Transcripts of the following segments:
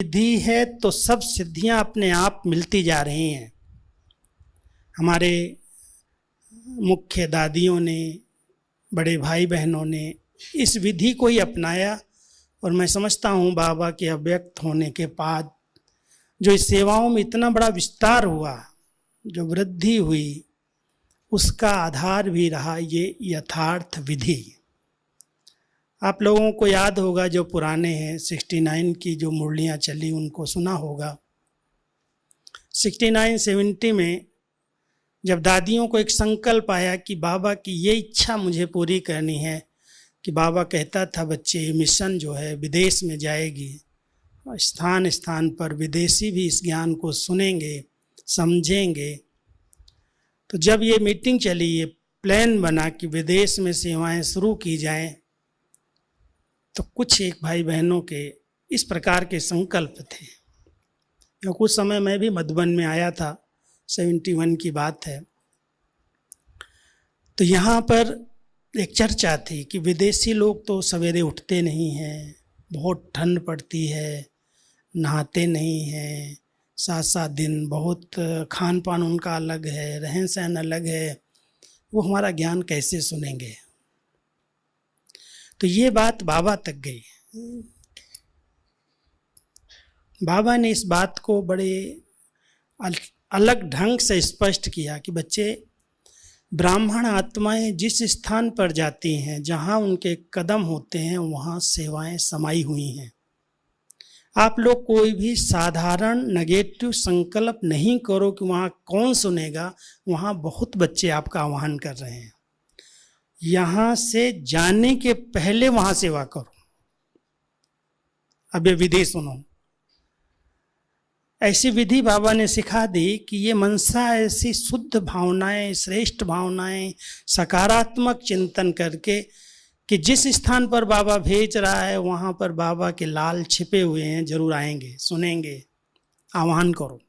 सिद्धि है तो सब सिद्धियां अपने आप मिलती जा रही हैं। हमारे मुख्य दादियों ने, बड़े भाई बहनों ने इस विधि को ही अपनाया और मैं समझता हूँ बाबा के अव्यक्त होने के बाद जो इस सेवाओं में इतना बड़ा विस्तार हुआ, जो वृद्धि हुई, उसका आधार भी रहा ये यथार्थ विधि। आप लोगों को याद होगा, जो पुराने हैं, 69 की जो मुरलियाँ चली उनको सुना होगा। 69-70 में जब दादियों को एक संकल्प आया कि बाबा की ये इच्छा मुझे पूरी करनी है, कि बाबा कहता था बच्चे मिशन जो है विदेश में जाएगी, स्थान स्थान पर विदेशी भी इस ज्ञान को सुनेंगे, समझेंगे। तो जब ये मीटिंग चली, ये प्लान बना कि विदेश में सेवाएं शुरू की जाएं, तो कुछ एक भाई बहनों के इस प्रकार के संकल्प थे। या कुछ समय मैं भी मधुबन में आया था, 71 की बात है। तो यहाँ पर एक चर्चा थी कि विदेशी लोग तो सवेरे उठते नहीं हैं, बहुत ठंड पड़ती है, नहाते नहीं हैं, 7-7 दिन, बहुत खान पान उनका अलग है, रहन सहन अलग है, वो हमारा ज्ञान कैसे सुनेंगे। तो ये बात बाबा तक गई। बाबा ने इस बात को बड़े अलग ढंग से स्पष्ट किया कि बच्चे, ब्राह्मण आत्माएं जिस स्थान पर जाती हैं, जहाँ उनके कदम होते हैं, वहाँ सेवाएं समाई हुई हैं। आप लोग कोई भी साधारण नेगेटिव संकल्प नहीं करो कि वहाँ कौन सुनेगा। वहाँ बहुत बच्चे आपका आह्वान कर रहे हैं। यहाँ से जाने के पहले वहाँ सेवा करो। अब ये विधि सुनो। ऐसी विधि बाबा ने सिखा दी कि ये मनसा ऐसी शुद्ध भावनाएं, श्रेष्ठ भावनाएं, सकारात्मक चिंतन करके कि जिस स्थान पर बाबा भेज रहा है वहाँ पर बाबा के लाल छिपे हुए हैं, जरूर आएंगे, सुनेंगे। आह्वान करो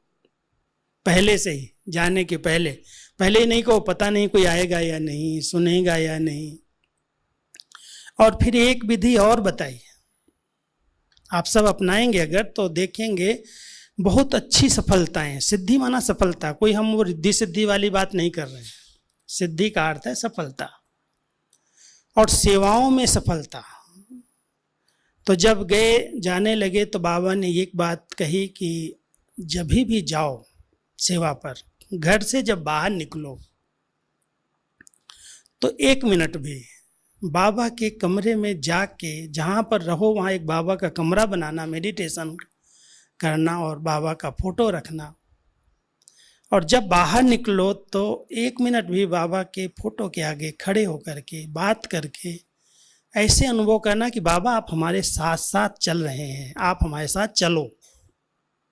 पहले से ही, जाने के पहले। पहले ही नहीं कहो पता नहीं कोई आएगा या नहीं, सुनेगा या नहीं। और फिर एक विधि और बताई, आप सब अपनाएंगे अगर तो देखेंगे बहुत अच्छी सफलताएं। सिद्धि माना सफलता, कोई हम वो रिद्धि सिद्धि वाली बात नहीं कर रहे हैं। सिद्धि का अर्थ है सफलता, और सेवाओं में सफलता। तो जब गए, जाने लगे, तो बाबा ने एक बात कही कि जब भी जाओ सेवा पर, घर से जब बाहर निकलो तो 1 मिनट भी बाबा के कमरे में जाके, जहाँ पर रहो वहाँ एक बाबा का कमरा बनाना, मेडिटेशन करना और बाबा का फोटो रखना। और जब बाहर निकलो तो 1 मिनट भी बाबा के फोटो के आगे खड़े होकर के बात करके ऐसे अनुभव करना कि बाबा आप हमारे साथ साथ चल रहे हैं, आप हमारे साथ चलो।